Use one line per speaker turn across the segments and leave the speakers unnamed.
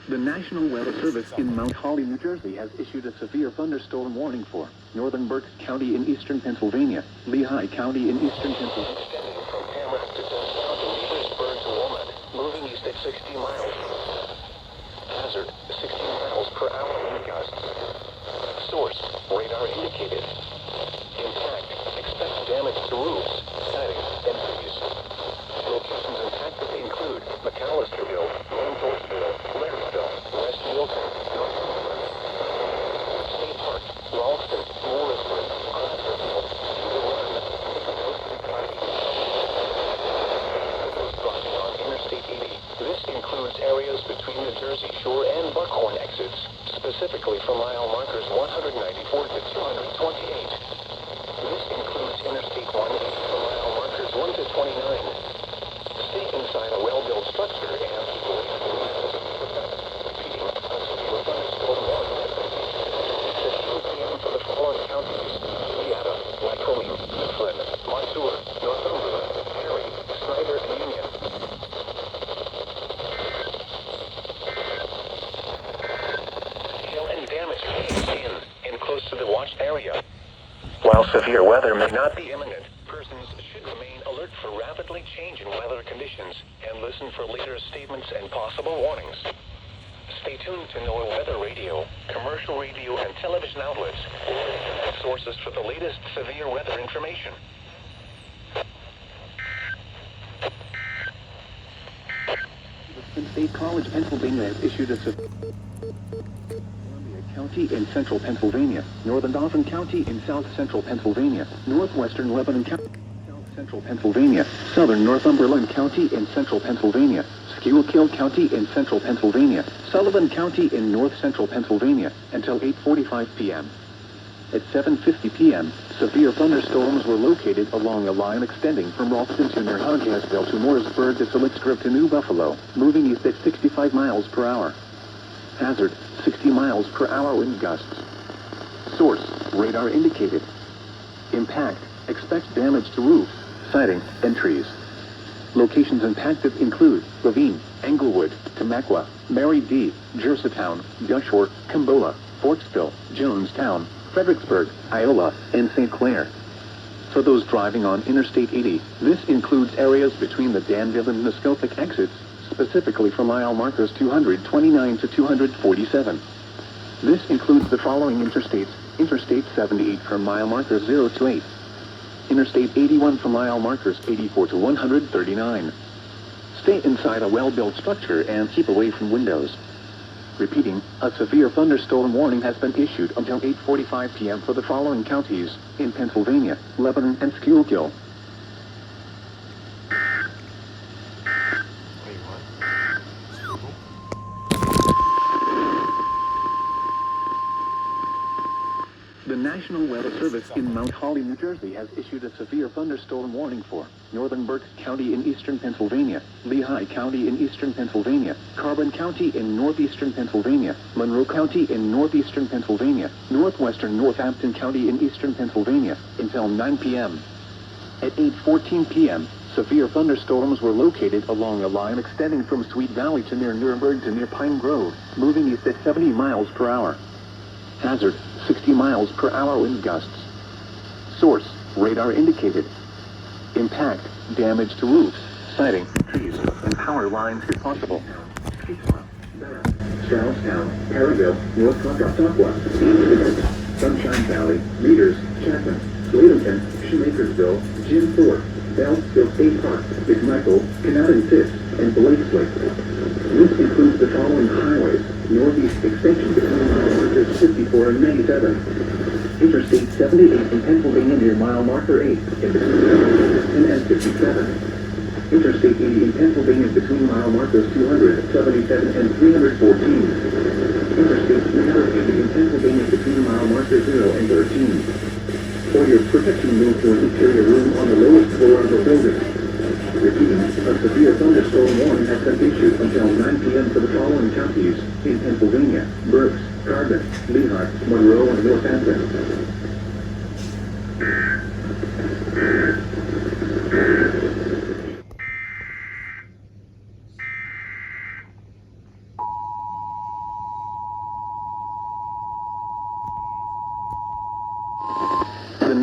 The National Weather Service in Mount Holly, New Jersey has issued a severe thunderstorm warning for northern Berks County in eastern Pennsylvania, Lehigh County in eastern Pennsylvania.
Extending from Hamlet to south to Leadersburg to Walnut, moving east at 60 miles. Hazard, 60 miles per hour wind gusts. Source, radar indicated. Impact, expect damage to roofs, siding, and trees. Locations impacted include McAllisterville, Lanfordsville, Blairsville, West Wilton, Northumberland, State Park, Ralston, Morrisburg, Osterville, Cedar Run, Ocean County. Those crossing on Interstate 80. This includes areas between the Jersey Shore and Buckhorn exits, specifically from mile markers 194 to 228. This includes Interstate 1 from mile markers 1 to 29. Stay inside a well-built structure and keep away from windows. Repeating, a severe thunderstorm warning has been issued. At 2 p.m. for the following counties: Leada, Lycoming, Mifflin, Montour, Northumberland, Perry, Snyder, and Union. Hail and damage in close to the watched area. While severe weather may not be imminent, persons should remain alert for rapidly changing weather conditions and listen for later statements and possible warnings. Stay tuned to NOAA Weather Radio, commercial radio and television outlets, or internet sources for the latest severe weather information.
State College, Pennsylvania has issued a Columbia County in central Pennsylvania, northern Dauphin County in south central Pennsylvania, northwestern Lebanon County, south central Pennsylvania, southern Northumberland County in central Pennsylvania, Schuylkill County in central Pennsylvania, Sullivan County in north central Pennsylvania, until 8:45 p.m. At 7:50 p.m., severe thunderstorms were located along a line extending from Ralston to near Hoggassville to Morrisburg to Selitzgrove to New Buffalo, moving east at 65 miles per hour. Hazard, 60 miles per hour wind gusts. Source, radar indicated. Impact, expect damage to roofs, siding, and trees. Locations impacted include Laveen, Englewood, Tamaqua, Mary D., Jerseytown, Gushore, Cambola, Forksville, Jonestown, Fredericksburg, Iola, and St. Clair. For those driving on Interstate 80, this includes areas between the Danville and Muskoka exits, specifically from mile markers 229 to 247. This includes the following interstates: Interstate 78 from mile markers 0 to 8, Interstate 81 from mile markers 84 to 139. Stay inside a well-built structure and keep away from windows. Repeating, a severe thunderstorm warning has been issued until 8:45 p.m. for the following counties in Pennsylvania, Lebanon, and Schuylkill. The National Weather Service in Mount Holly, New Jersey has issued a severe thunderstorm warning for northern Berks County in eastern Pennsylvania, Lehigh County in eastern Pennsylvania, Carbon County in northeastern Pennsylvania, Monroe County in northeastern Pennsylvania, northwestern Northampton County in eastern Pennsylvania, until 9 p.m. At 8:14 p.m., severe thunderstorms were located along a line extending from Sweet Valley to near Nuremberg to near Pine Grove, moving east at 70 miles per hour. Hazard, 60 miles per hour wind gusts. Source, radar indicated. Impact, damage to roofs, siding, trees, and power lines if possible. Charlestown, Perryville, North Conshohocken, Sunshine Valley, Leaders, Chapman, Slaterton, Shoemakersville, Jim Thorpe, Beltsville State Park, McMichael, Canadian Fifth, and Blakesley. This includes the following highways: northeast extension between mile markers 54 and 97. Interstate 78 in Pennsylvania near mile marker 8 in between and 57. Interstate 80 in Pennsylvania between mile markers 277 and 314. Interstate 380 in Pennsylvania between mile markers 0 and 13. For your protection, move to an interior room on the lowest floor of the building. Repeating, a severe thunderstorm warning has been issued until 9 p.m. for the following counties in Pennsylvania: Berks, Carbon, Lehigh, Monroe, and Northampton.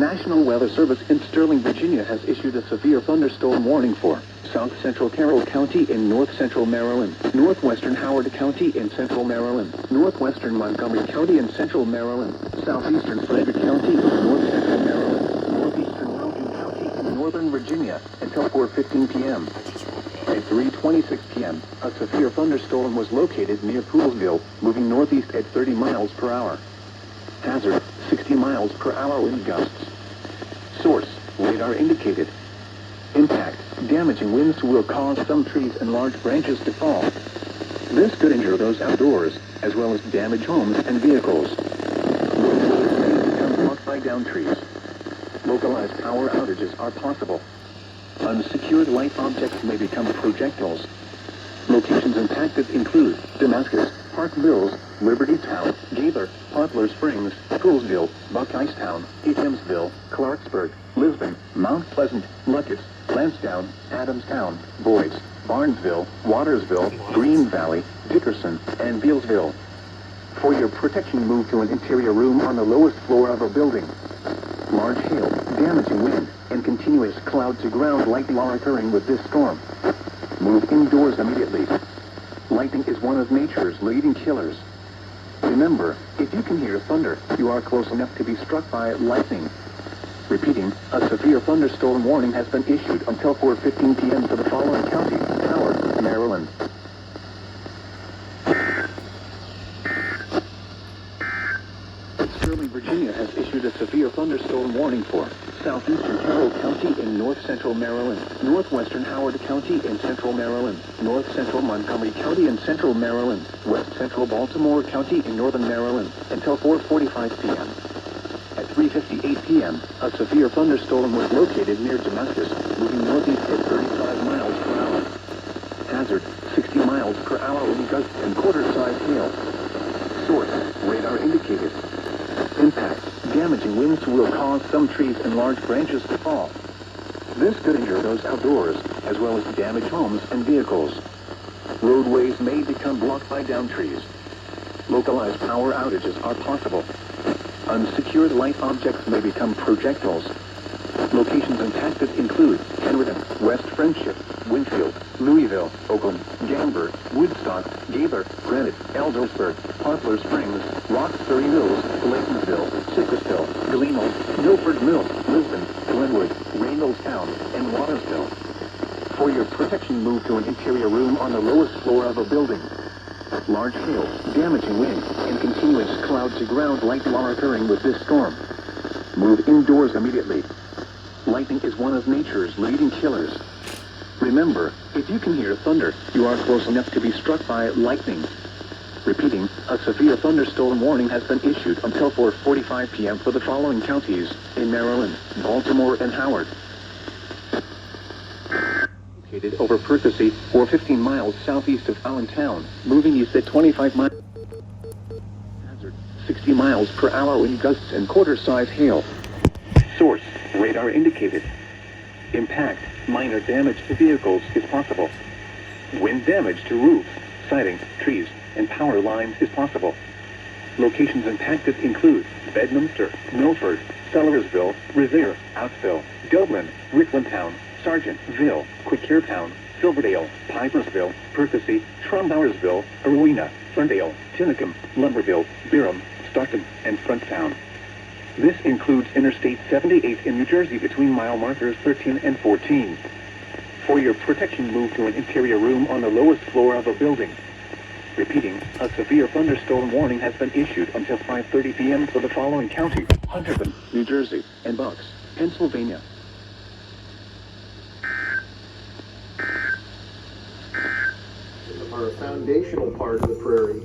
National Weather Service in Sterling, Virginia has issued a severe thunderstorm warning for south central Carroll County in north central Maryland, northwestern Howard County in central Maryland, northwestern Montgomery County in central Maryland, southeastern Frederick County in north central Maryland, northeastern Logan County in northern Virginia until 4:15 p.m. At 3:26 p.m., a severe thunderstorm was located near Poolsville, moving northeast at 30 miles per hour. Hazard, 60 miles per hour wind gusts. Source, radar indicated. Impact, damaging winds will cause some trees and large branches to fall. This could injure those outdoors, as well as damage homes and vehicles. Roadways may become blocked by downed trees. Localized power outages are possible. Unsecured light objects may become projectiles. Locations impacted include Damascus, Park Mills, Liberty Town, Gaither, Poplar Springs, Poolsville, Buckeystown, Hicksville, Clarksburg, Lisbon, Mount Pleasant, Lucas, Lansdowne, Adamstown, Boyce, Barnesville, Watersville, Green Valley, Dickerson, and Bealsville. For your protection, move to an interior room on the lowest floor of a building. Large hail, damaging wind, and continuous cloud-to-ground lightning are occurring with this storm. Move indoors immediately. Lightning is one of nature's leading killers. Remember, if you can hear thunder, you are close enough to be struck by lightning. Repeating, a severe thunderstorm warning has been issued until 4:15 p.m. for the following counties: Howard, Maryland. Sterling, Virginia has issued a severe thunderstorm warning for southeastern Carroll County in north central Maryland, northwestern Howard County in central Maryland, north central Montgomery County in central Maryland, west central Baltimore County in northern Maryland until 4:45 p.m. At 3:58 p.m., a severe thunderstorm was located near Damascus, moving northeast at 35 miles per hour. Hazard, 60 miles per hour wind gusts and quarter-size hail. Source, radar indicated. Impact, damaging winds will cause some trees and large branches to fall. This could injure those outdoors, as well as damage homes and vehicles. Roadways may become blocked by downed trees. Localized power outages are possible. Unsecured light objects may become projectiles. Locations impacted include Henriton, West Friendship, Winfield, Louisville, Oakland, Gamber, Woodstock, Gaither, Granite, Eldersburg, Poplar Springs, Roxbury Mills, Laytonville, Citrusville, Galena, Milford Mills, Lisbon, Glenwood, Reynoldstown, and Watersville. For your protection, move to an interior room on the lowest floor of a building. Large hail, damaging wind, and continuous cloud-to-ground lightning are occurring with this storm. Move indoors immediately. Lightning is one of nature's leading killers. Remember, if you can hear thunder, you are close enough to be struck by lightning. Repeating, a severe thunderstorm warning has been issued until 4:45 p.m. for the following counties in Maryland, Baltimore, and Howard. Located over Percy, or 15 miles southeast of Allentown, moving east at 25 miles. Hazard, 60 miles per hour wind gusts and quarter-size hail. Source, radar indicated. Impact, minor damage to vehicles is possible. Wind damage to roofs, siding, trees, and power lines is possible. Locations impacted include Bedminster, Milford, Sellersville, Revere, Outsville, Dublin, Ricklandtown, Sargentville, Quakertown, Silverdale, Pipersville, Percy, Trombowersville, Arowena, Ferndale, Tinicum, Lumberville, Byram, Stockton, and Fronttown. This includes Interstate 78 in New Jersey between mile markers 13 and 14. For your protection, move to an interior room on the lowest floor of a building. Repeating, a severe thunderstorm warning has been issued until 5:30 p.m. for the following counties: Hunterton, New Jersey, and Bucks, Pennsylvania.
Are a foundational part of the prairie.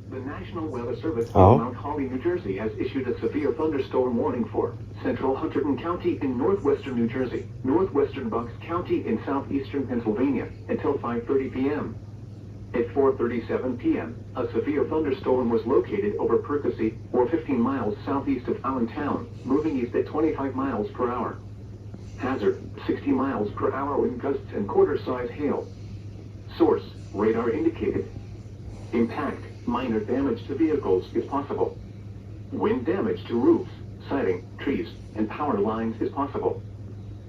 The National Weather Service in Mount Holly, New Jersey has issued a severe thunderstorm warning for central Hunterdon County in northwestern New Jersey, northwestern Bucks County in southeastern Pennsylvania until 5:30 p.m. At 4:37 p.m., a severe thunderstorm was located over Percy, or 15 miles southeast of Allentown, moving east at 25 miles per hour. Hazard, 60 miles per hour wind gusts and quarter-size hail. Source, radar indicated. Impact, minor damage to vehicles is possible. Wind damage to roofs, siding, trees, and power lines is possible.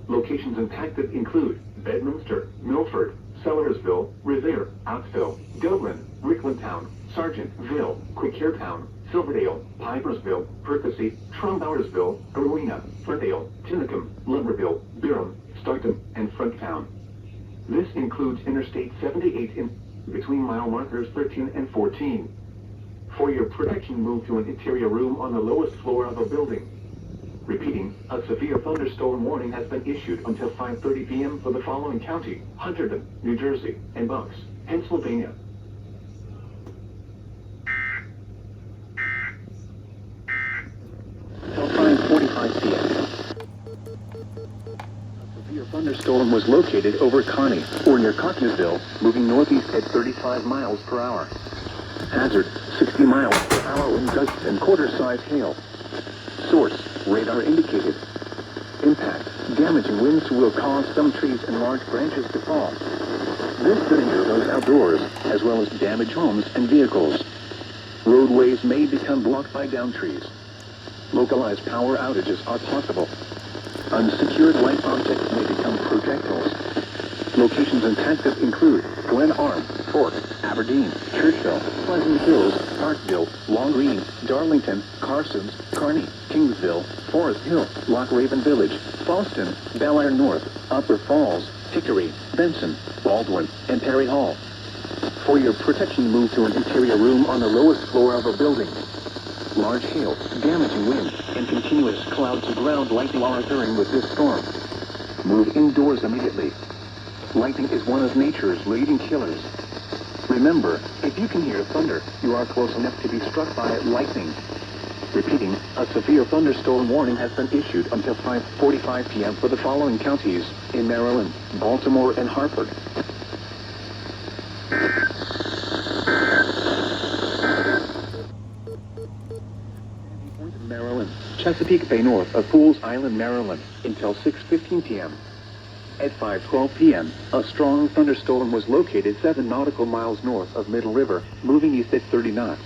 Locations impacted include Bedminster, Milford, Sellersville, Revere, Outsville, Dublin, Ricklandtown, Sargentville, Quakertown, Silverdale, Pipersville, Percy, Trumbowersville, Rowena, Ferndale, Tinicum, Lumberville, Durham, Stockton, and Fronttown. This includes Interstate 78 in between mile markers 13 and 14. For your protection, move to an interior room on the lowest floor of a building. Repeating, a severe thunderstorm warning has been issued until 5:30 p.m. for the following county: Hunterdon, New Jersey, and Bucks, Pennsylvania. Until 5:45 p.m. A severe thunderstorm was located over Kearney, or near Cottonville, moving northeast at 35 miles per hour. Hazard, 60 miles per hour wind gusts and quarter-size hail. Source, radar indicated. Impact, damaging winds will cause some trees and large branches to fall. This could injure those outdoors, as well as damage homes and vehicles. Roadways may become blocked by downed trees. Localized power outages are possible. Unsecured light objects may become projectiles. Locations impacted include Glen Arm, Fort, Aberdeen, Churchville, Pleasant Hills, Parkville, Long Green, Darlington, Carsons, Kearney, Kingsville, Forest Hill, Loch Raven Village, Fallston, Bel Air North, Upper Falls, Hickory, Benson, Baldwin, and Perry Hall. For your protection, move to an interior room on the lowest floor of a building. Large hail, damaging wind, and continuous cloud-to-ground lightning are occurring with this storm. Move indoors immediately. Lightning is one of nature's leading killers. Remember, if you can hear thunder, you are close enough to be struck by lightning. Repeating, a severe thunderstorm warning has been issued until 5:45 p.m. for the following counties in Maryland, Baltimore, and Hartford. Maryland, Chesapeake Bay north of Fools Island, Maryland, until 6:15 p.m. At 5:12 p.m., a strong thunderstorm was located 7 nautical miles north of Middle River, moving east at 30 knots.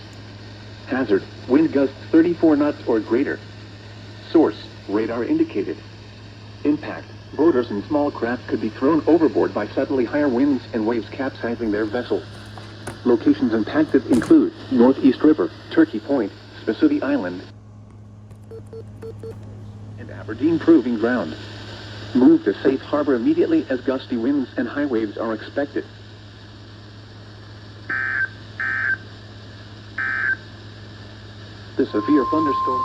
Hazard, wind gusts 34 knots or greater. Source, radar indicated. Impact, boaters and small craft could be thrown overboard by suddenly higher winds and waves capsizing their vessel. Locations impacted include Northeast River, Turkey Point, Spessooty Island, and Aberdeen Proving Ground. Move to safe harbor immediately as gusty winds and high waves are expected. The severe thunderstorm.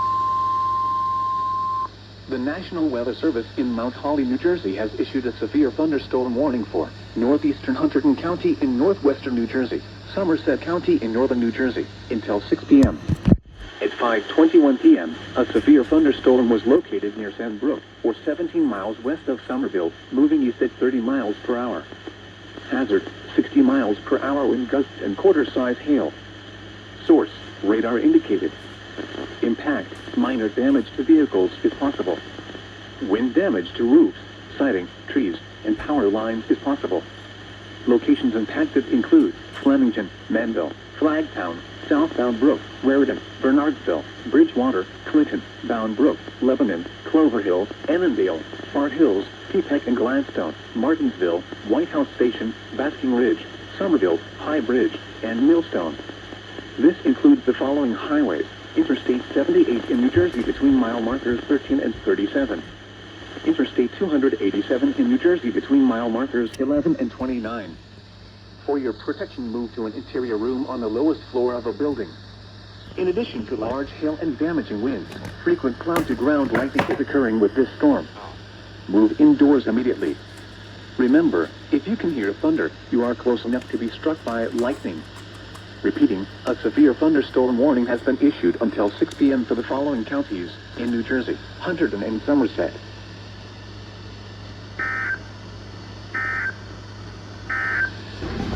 The National Weather Service in Mount Holly, New Jersey has issued a severe thunderstorm warning for northeastern Hunterdon County in northwestern New Jersey, Somerset County in northern New Jersey, until 6 p.m. At 5:21 p.m., a severe thunderstorm was located near Sandbrook, or 17 miles west of Somerville, moving east at 30 miles per hour. Hazard, 60 miles per hour wind gusts and quarter-size hail. Source, radar indicated. Impact, minor damage to vehicles is possible. Wind damage to roofs, siding, trees, and power lines is possible. Locations impacted include Flemington, Manville, Flagtown, South Bound Brook, Raritan, Bernardsville, Bridgewater, Clinton, Bound Brook, Lebanon, Clover Hill, Annandale, Fart Hills, Peapeck and Gladstone, Martinsville, White House Station, Basking Ridge, Somerville, High Bridge, and Millstone. This includes the following highways: Interstate 78 in New Jersey between mile markers 13 and 37. Interstate 287 in New Jersey between mile markers 11 and 29. For your protection, move to an interior room on the lowest floor of a building. In addition to large hail and damaging winds, frequent cloud-to-ground lightning is occurring with this storm. Move indoors immediately. Remember, if you can hear thunder, you are close enough to be struck by lightning. Repeating, a severe thunderstorm warning has been issued until 6 p.m. for the following counties in New Jersey, Hunterdon and Somerset.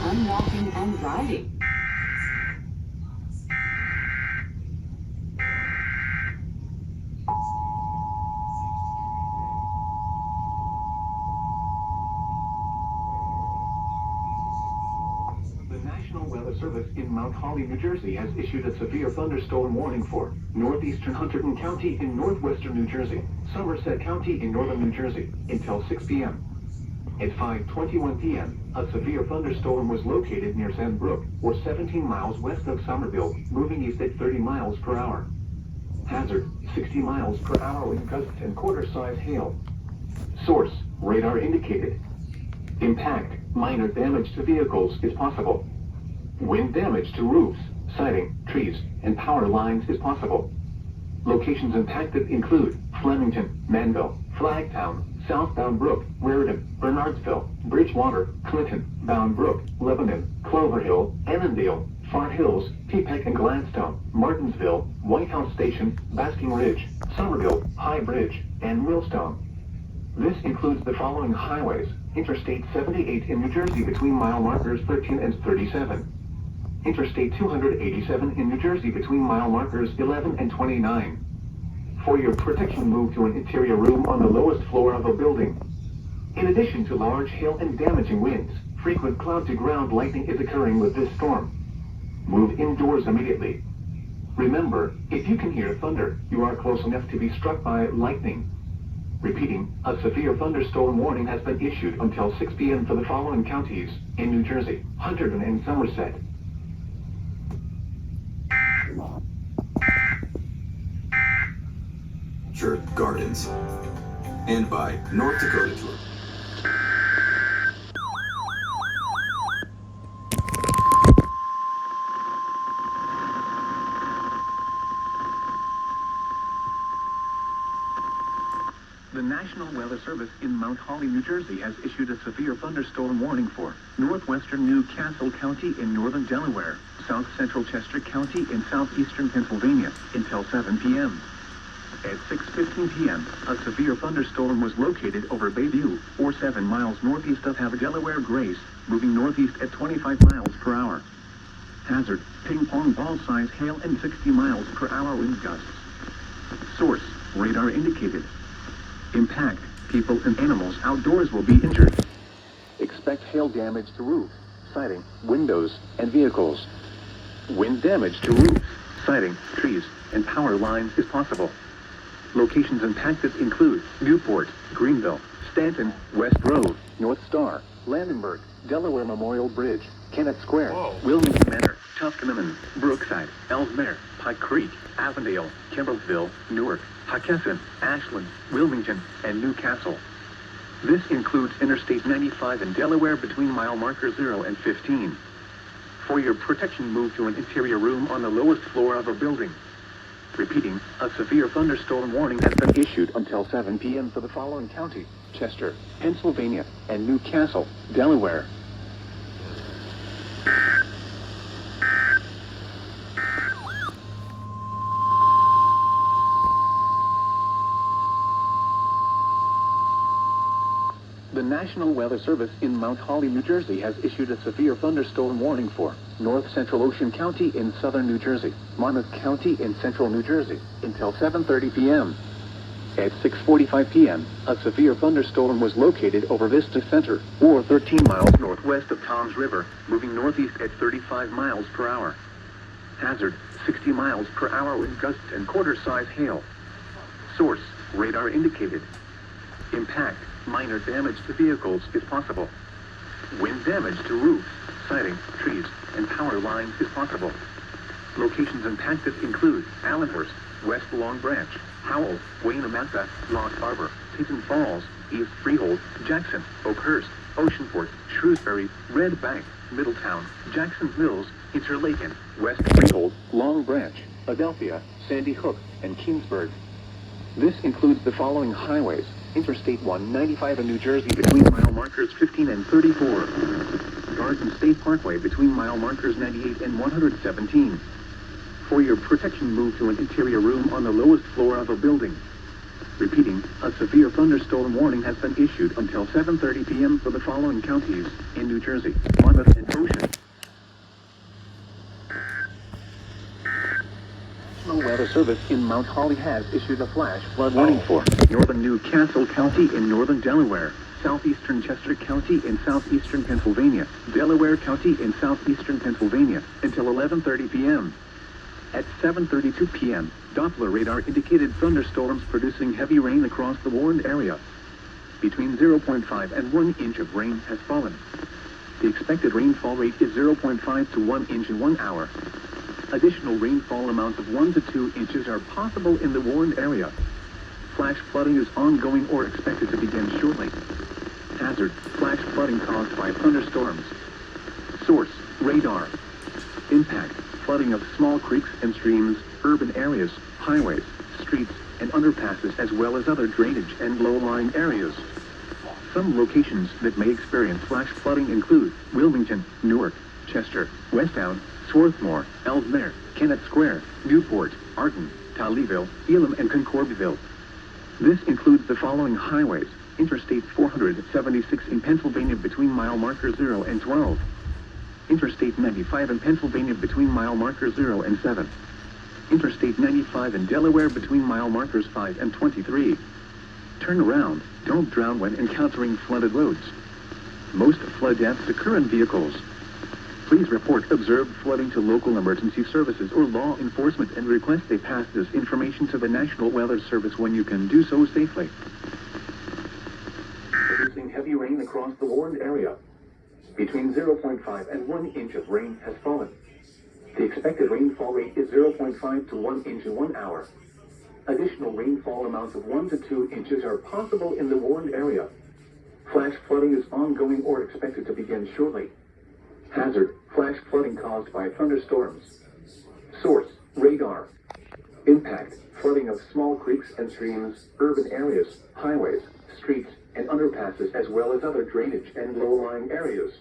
Unlocking and riding.
Mount Holly, New Jersey has issued a severe thunderstorm warning for northeastern Hunterdon County in northwestern New Jersey, Somerset County in northern New Jersey, until 6 p.m. At 5:21 p.m., a severe thunderstorm was located near Sand Brook, or 17 miles west of Somerville, moving east at 30 miles per hour. Hazard, 60 miles per hour with gust and quarter-size hail. Source, radar indicated. Impact, minor damage to vehicles is possible. Wind damage to roofs, siding, trees, and power lines is possible. Locations impacted include Flemington, Manville, Flagtown, Southbound Brook, Raritan, Bernardsville, Bridgewater, Clinton, Bound Brook, Lebanon, Clover Hill, Annandale, Fart Hills, Peapeck and Gladstone, Martinsville, White House Station, Basking Ridge, Somerville, High Bridge, and Millstone. This includes the following highways: Interstate 78 in New Jersey between mile markers 13 and 37. Interstate 287 in New Jersey between mile markers 11 and 29. For your protection, move to an interior room on the lowest floor of a building. In addition to large hail and damaging winds, frequent cloud-to-ground lightning is occurring with this storm. Move indoors immediately. Remember, if you can hear thunder, you are close enough to be struck by lightning. Repeating, a severe thunderstorm warning has been issued until 6 p.m. for the following counties in New Jersey: Hunterdon and Somerset.
Gardens, and by North Dakota Tour.
The National Weather Service in Mount Holly, New Jersey has issued a severe thunderstorm warning for northwestern New Castle County in northern Delaware, south central Chester County in southeastern Pennsylvania until 7 p.m. At 6:15 p.m., a severe thunderstorm was located over Bayview, or 7 miles northeast of Delaware Grace, moving northeast at 25 miles per hour. Hazard, ping-pong ball-size hail and 60 miles per hour wind gusts. Source, radar indicated. Impact, people and animals outdoors will be injured. Expect hail damage to roof, siding, windows, and vehicles. Wind damage to roofs, siding, trees, and power lines is possible. Locations impacted include Newport, Greenville, Stanton, West Grove, North Star, Landenberg, Delaware Memorial Bridge, Kennett Square, Wilmington Manor, Tuscanaman, Brookside, Ellesmere, Pike Creek, Avondale, Kimbrelsville, Newark, Hockenson, Ashland, Wilmington, and Newcastle. This includes Interstate 95 in Delaware between mile marker 0 and 15. For your protection, move to an interior room on the lowest floor of a building. Repeating, a severe thunderstorm warning has been issued until 7 p.m. for the following counties: Chester, Pennsylvania, and Newcastle, Delaware. The National Weather Service in Mount Holly, New Jersey has issued a severe thunderstorm warning for North Central Ocean County in southern New Jersey, Monmouth County in central New Jersey, until 7:30 p.m. At 6:45 p.m., a severe thunderstorm was located over Vista Center, or 13 miles northwest of Toms River, moving northeast at 35 miles per hour. Hazard, 60 miles per hour with gusts and quarter-size hail. Source, radar indicated. Impact, minor damage to vehicles is possible. Wind damage to roofs, siding, trees, and power lines is possible. Locations impacted include Allenhurst, West Long Branch, Howell, Wayne-Amasa, Lost Harbor, Teton Falls, East Freehold, Jackson, Oakhurst, Oceanport, Shrewsbury, Red Bank, Middletown, Jackson Mills, Interlaken, West Freehold, Long Branch, Adelphia, Sandy Hook, and Keensburg. This includes the following highways: Interstate 195 in New Jersey between mile markers 15 and 34. Garden State Parkway between mile markers 98 and 117. For your protection, move to an interior room on the lowest floor of a building. Repeating, a severe thunderstorm warning has been issued until 7:30 p.m. for the following counties in New Jersey: Monmouth and Ocean. National Weather Service in Mount Holly has issued a flash flood warning for northern New Castle County in northern Delaware, southeastern Chester County in southeastern Pennsylvania, Delaware County in southeastern Pennsylvania, until 11:30 p.m. At 7:32 p.m., Doppler radar indicated thunderstorms producing heavy rain across the warned area. Between 0.5 and 1 inch of rain has fallen. The expected rainfall rate is 0.5 to 1 inch in 1 hour. Additional rainfall amounts of 1 to 2 inches are possible in the warned area. Flash flooding is ongoing or expected to begin shortly. Hazard: flash flooding caused by thunderstorms. Source: radar. Impact: flooding of small creeks and streams, urban areas, highways, streets, and underpasses, as well as other drainage and low-lying areas. Some locations that may experience flash flooding include Wilmington, Newark, Chester, Westtown, Swarthmore, Ellesmere, Kennett Square, Newport, Arden, Tolleyville, Elam, and Concordville. This includes the following highways: Interstate 476 in Pennsylvania between mile marker 0 and 12. Interstate 95 in Pennsylvania between mile markers 0 and 7. Interstate 95 in Delaware between mile markers 5 and 23. Turn around. Don't drown when encountering flooded roads. Most flood deaths occur in vehicles. Please report observed flooding to local emergency services or law enforcement and request they pass this information to the National Weather Service when you can do so safely. Producing heavy rain across the warned area. Between 0.5 and 1 inch of rain has fallen. The expected rainfall rate is 0.5 to 1 inch in 1 hour. Additional rainfall amounts of 1 to 2 inches are possible in the warned area. Flash flooding is ongoing or expected to begin shortly. Hazard: flash flooding caused by thunderstorms. Source: radar. Impact: flooding of small creeks and streams, urban areas, highways, streets, and underpasses, as well as other drainage and low-lying areas.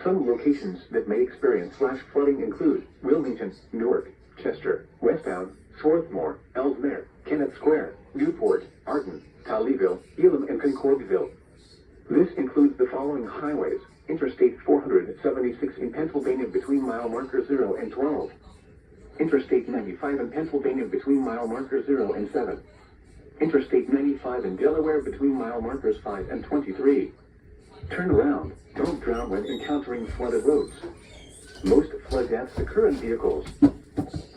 Some locations that may experience flash flooding include Wilmington, Newark, Chester, Westtown, Swarthmore, Ellesmere, Kennett Square, Newport, Arden, Tolleyville, Elam, and Concordville. This includes the following highways: Interstate 476 in Pennsylvania between mile marker 0 and 12. Interstate 95 in Pennsylvania between mile marker 0 and 7. Interstate 95 in Delaware between mile markers 5 and 23. Turn around. Don't drown when encountering flooded roads. Most flood deaths occur in vehicles.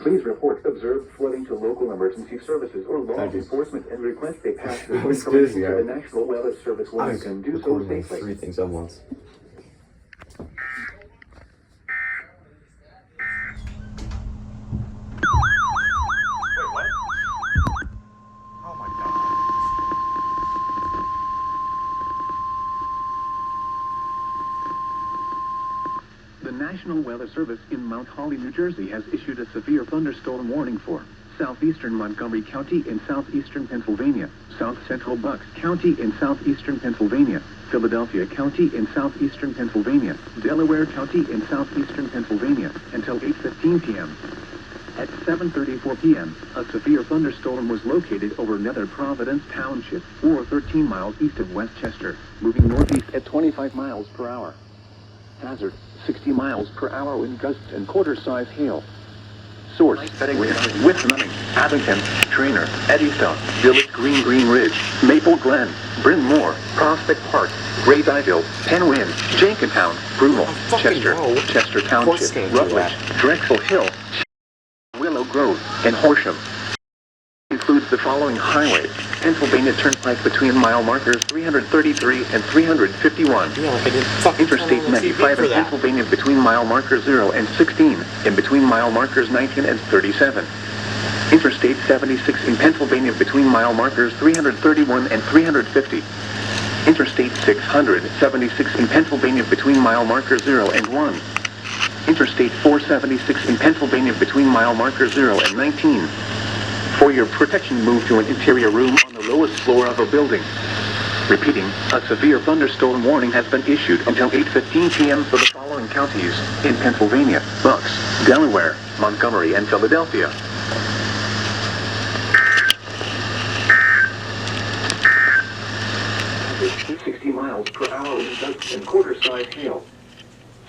Please report observed flooding to local emergency services or law enforcement and request they pass this information to the National Weather Service when you can do so safely.
3 things at once.
The National Weather Service in Mount Holly, New Jersey has issued a severe thunderstorm warning for southeastern Montgomery County in southeastern Pennsylvania, south central Bucks County in southeastern Pennsylvania, Philadelphia County in southeastern Pennsylvania, Delaware County in southeastern Pennsylvania, until 8:15 p.m. At 7:34 p.m., a severe thunderstorm was located over Nether Providence Township, or 13 miles east of Westchester, moving northeast at 25 miles per hour. Hazard: 60 miles per hour wind gusts and quarter-size hail. Source: with Nunning, Abington, Trainer, Eddystone, Village Green, Green Ridge, Maple Glen, Bryn Mawr, Prospect Park, Great Idyll, Penwyn, Jenkintown, Broomall, Chester, Chester Township, Rutledge, Drexel Hill, Willow Grove, and Horsham. Includes the following highways: Pennsylvania Turnpike between mile markers 333 and 351. Interstate 95 in Pennsylvania between mile markers 0 and 16, and between mile markers 19 and 37. Interstate 76 in Pennsylvania between mile markers 331 and 350. Interstate 676 in Pennsylvania between mile markers 0 and 1. Interstate 476 in Pennsylvania between mile markers 0 and 19. For your protection, move to an interior room on the lowest floor of a building. Repeating, a severe thunderstorm warning has been issued until 8:15 p.m. for the following counties in Pennsylvania: Bucks, Delaware, Montgomery, and Philadelphia. With 60 miles per hour in gusts and quarter-size hail.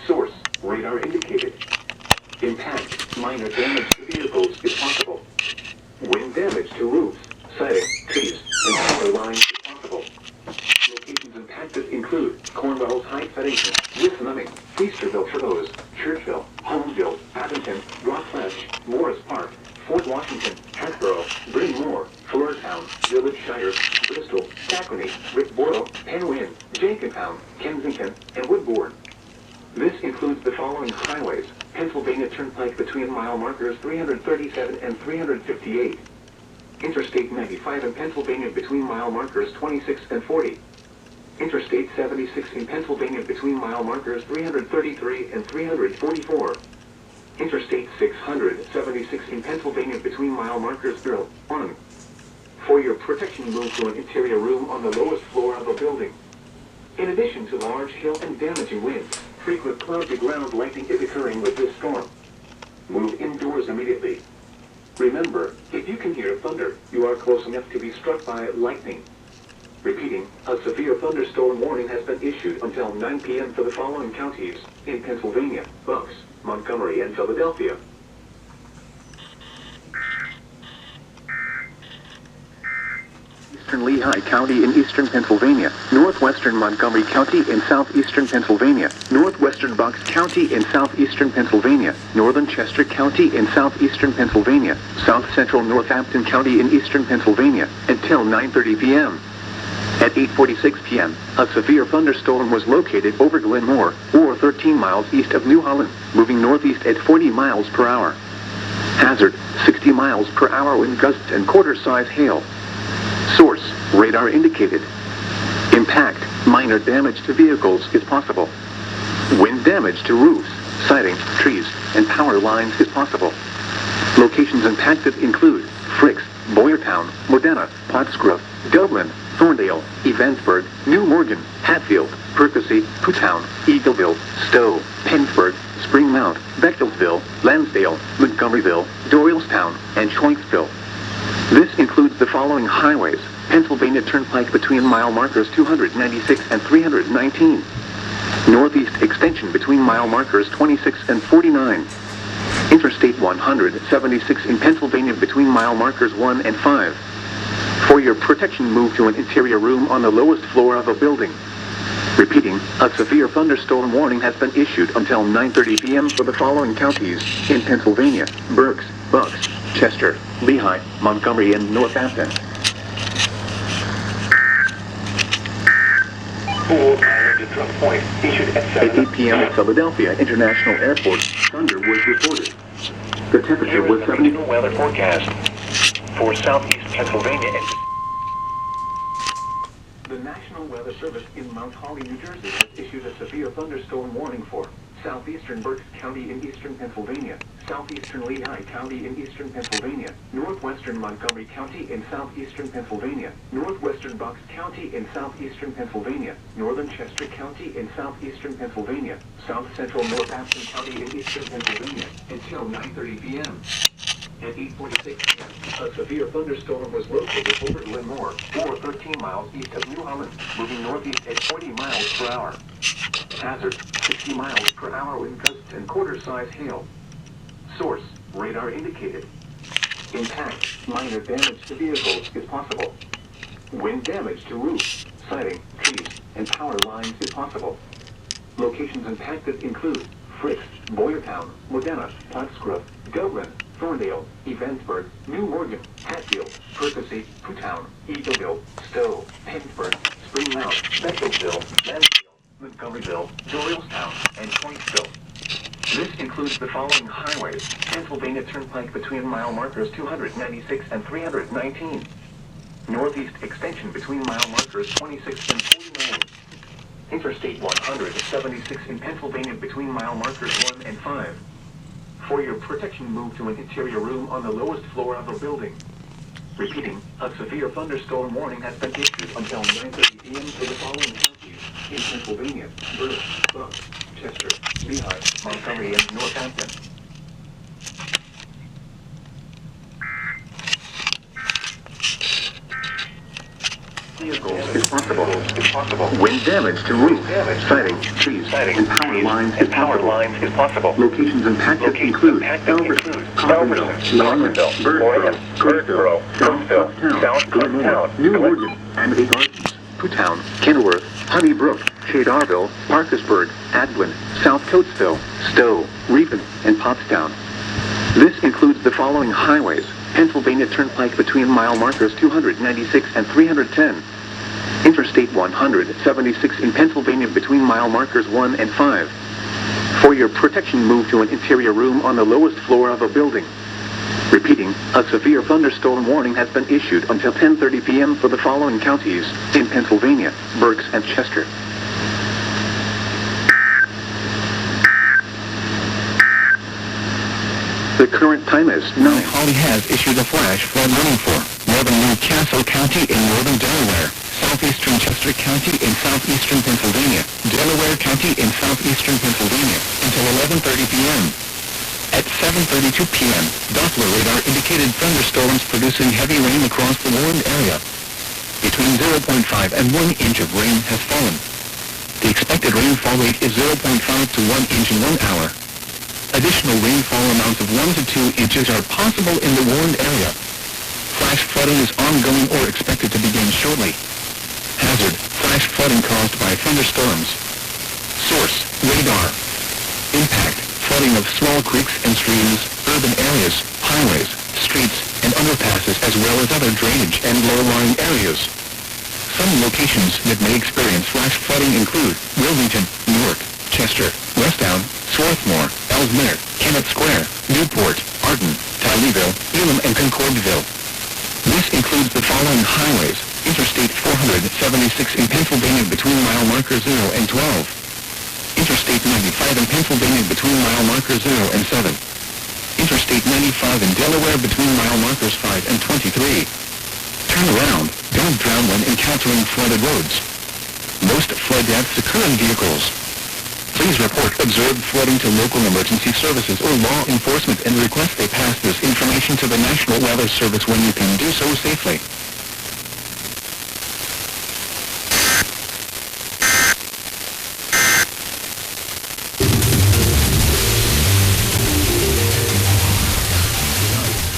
Source: radar indicated. Impact: minor damage to vehicles if possible. Wind damage to roofs, siding, trees, and power lines if possible. Locations impacted Greenwich, Morris Park, Fort Washington, Hatboro, Bryn Mawr, Flourtown, Village Shires, Bristol, Tacony, Rickboro, Penwyn, Jenkintown, Kensington, and Woodbourne. This includes the following highways: Pennsylvania Turnpike between mile markers 337 and 358. Interstate 95 in Pennsylvania between mile markers 26 and 40. Interstate 76 in Pennsylvania between mile markers 333 and 344. Interstate 676 in Pennsylvania between mile markers 01. For your protection, move to an interior room on the lowest floor of a building. In addition to large hail and damaging winds, frequent cloud-to-ground lightning is occurring with this storm. Move indoors immediately. Remember, if you can hear thunder, you are close enough to be struck by lightning. Repeating, a severe thunderstorm warning has been issued until 9 p.m. for the following counties in Pennsylvania: Bucks, Montgomery, and Philadelphia. Eastern Lehigh County in eastern Pennsylvania, northwestern Montgomery County in southeastern Pennsylvania, northwestern Bucks County in southeastern Pennsylvania, northern Chester County in southeastern Pennsylvania, south central Northampton County in eastern Pennsylvania, until 9:30 p.m. At 8:46 p.m., a severe thunderstorm was located over Glenmore, or 13 miles east of New Holland, moving northeast at 40 miles per hour. Hazard, 60 miles per hour wind gusts and quarter-size hail. Source, radar indicated. Impact, minor damage to vehicles is possible. Wind damage to roofs, siding, trees, and power lines is possible. Locations impacted include Fricks, Boyertown, Modena, Pottsgrove, Dublin, Thorndale, Evansburg, New Morgan, Hatfield, Percy, Puttown, Eagleville, Stowe, Pennsburg, Spring Mount, Bechtelsville, Lansdale, Montgomeryville, Doylestown, and Schwenksville. This includes the following highways: Pennsylvania Turnpike between mile markers 296 and 319. Northeast extension between mile markers 26 and 49. Interstate 176 in Pennsylvania between mile markers 1 and 5. For your protection, move to an interior room on the lowest floor of a building. Repeating, a severe thunderstorm warning has been issued until 9:30 p.m. for the following counties in Pennsylvania: Berks, Bucks, Chester, Lehigh, Montgomery, and Northampton. At 8 p.m. at Philadelphia International Airport, thunder was reported. The temperature was 70.
Weather forecast for southeast Pennsylvania and
The National Weather Service in Mount Holly, New Jersey has issued a severe thunderstorm warning for southeastern Berks County in eastern Pennsylvania, southeastern Lehigh County in eastern Pennsylvania, northwestern Montgomery County in southeastern Pennsylvania, northwestern Bucks County in southeastern Pennsylvania, northern Chester County in southeastern Pennsylvania, south central Northampton County in eastern Pennsylvania, until 9:30 p.m. At 8:46 p.m., a severe thunderstorm was located over Glenmore, or 13 miles east of New Holland, moving northeast at 40 miles per hour. Hazard, 60 miles per hour wind gusts and quarter-size hail. Source, radar indicated. Impact, minor damage to vehicles is possible. Wind damage to roofs, siding, trees, and power lines is possible. Locations impacted include Fricks, Boyertown, Modena, Pottsgrove, Dublin, Thorndale, Evansburg, New Morgan, Hatfield, Percy, Puttown, Eagleville, Stowe, Pennsburg, Spring Mount, Bechtelsville, Lansdale, Montgomeryville, Doylestown, and Schwenksville. This includes the following highways: Pennsylvania Turnpike between mile markers 296 and 319. Northeast extension between mile markers 26 and 49. Interstate 176 in Pennsylvania between mile markers 1 and 5. For your protection, move to an interior room on the lowest floor of a building. Repeating, a severe thunderstorm warning has been issued until 9:30 p.m. for the following counties in Pennsylvania: Berks, Bucks, Chester, Lehigh, Montgomery, and Northampton. Vehicles is possible. Wind damage to roofs, siding, trees, and power lines is possible. Locations impacted include Elverton, Lawrenceville, Birdsboro, South Glenmore, New Morgan, Amity Gardens, Puttown, Kenilworth, Honeybrook, Shadarville, Parkersburg, Adwin, South Coatesville, Stowe, Reaven, and Pottstown. This includes the following highways: Pennsylvania Turnpike between mile markers 296 and 310. Interstate 176 in Pennsylvania between mile markers 1 and 5. For your protection, move to an interior room on the lowest floor of a building. Repeating, a severe thunderstorm warning has been issued until 10:30 p.m. for the following counties in Pennsylvania: Berks and Chester. The current time is 9.
Holly has issued a flash flood warning for northern Newcastle County in northern Delaware, southeastern Chester County in southeastern Pennsylvania, Delaware County in southeastern Pennsylvania, until 11:30 p.m. At 7:32 p.m., Doppler radar indicated thunderstorms producing heavy rain across the warned area. Between 0.5 and 1 inch of rain has fallen. The expected rainfall rate is 0.5 to 1 inch in 1 hour. Additional rainfall amounts of 1 to 2 inches are possible in the warned area. Flash flooding is ongoing or expected to begin shortly. Hazard: flash flooding caused by thunderstorms. Source: radar. Impact: flooding of small creeks and streams, urban areas, highways, streets, and underpasses, as well as other drainage and low-lying areas. Some locations that may experience flash flooding include Wilmington, Newark, Chester, Westtown, Swarthmore, Ellesmere, Kennett Square, Newport, Arden, Toledo, Elam, and Concordville. This includes the following highways: Interstate 476 in Pennsylvania between mile markers 0 and 12. Interstate 95 in Pennsylvania between mile markers 0 and 7. Interstate 95 in Delaware between mile markers 5 and 23. Turn around. Don't drown when encountering flooded roads. Most flood deaths occur in vehicles. Please report observed flooding to local emergency services or law enforcement and request they pass this information to the National Weather Service when you can do so safely.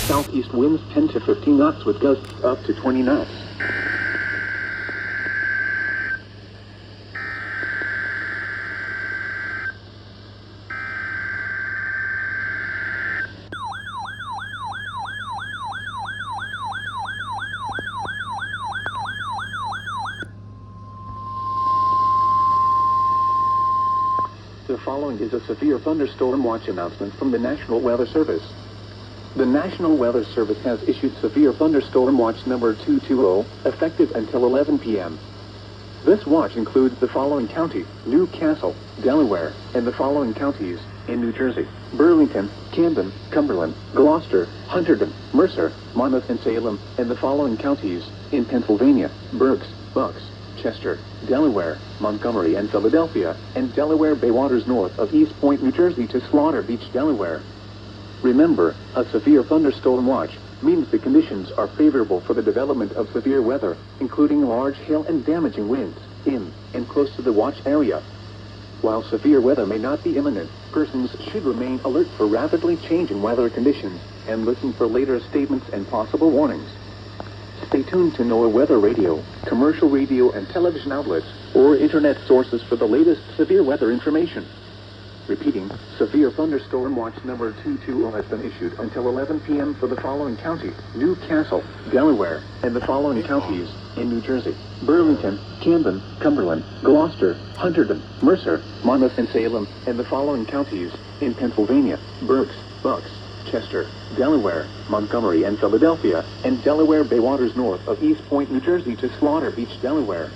Southeast winds 10 to 15 knots with gusts up to 20 knots. The following is a severe thunderstorm watch announcement from the National Weather Service. The National Weather Service has issued severe thunderstorm watch number 220, effective until 11 p.m. This watch includes the following county: Newcastle, Delaware, and the following counties in New Jersey: Burlington, Camden, Cumberland, Gloucester, Hunterdon, Mercer, Monmouth, and Salem, and the following counties in Pennsylvania: Berks, Bucks, Chester, Delaware, Montgomery, and Philadelphia, and Delaware Bay waters north of East Point, New Jersey to Slaughter Beach, Delaware. Remember, a severe thunderstorm watch means the conditions are favorable for the development of severe weather, including large hail and damaging winds, in and close to the watch area. While severe weather may not be imminent, persons should remain alert for rapidly changing weather conditions and listen for later statements and possible warnings. Stay tuned to NOAA Weather Radio, commercial radio and television outlets, or internet sources for the latest severe weather information. Repeating, severe thunderstorm watch number 220 has been issued until 11 p.m. for the following county: Newcastle, Delaware, and the following counties in New Jersey: Burlington, Camden, Cumberland, Gloucester, Hunterdon, Mercer, Monmouth, and Salem, and the following counties in Pennsylvania: Berks, Bucks, Chester, Delaware, Montgomery, and Philadelphia, and Delaware Bay waters north of East Point, New Jersey to Slaughter Beach, Delaware.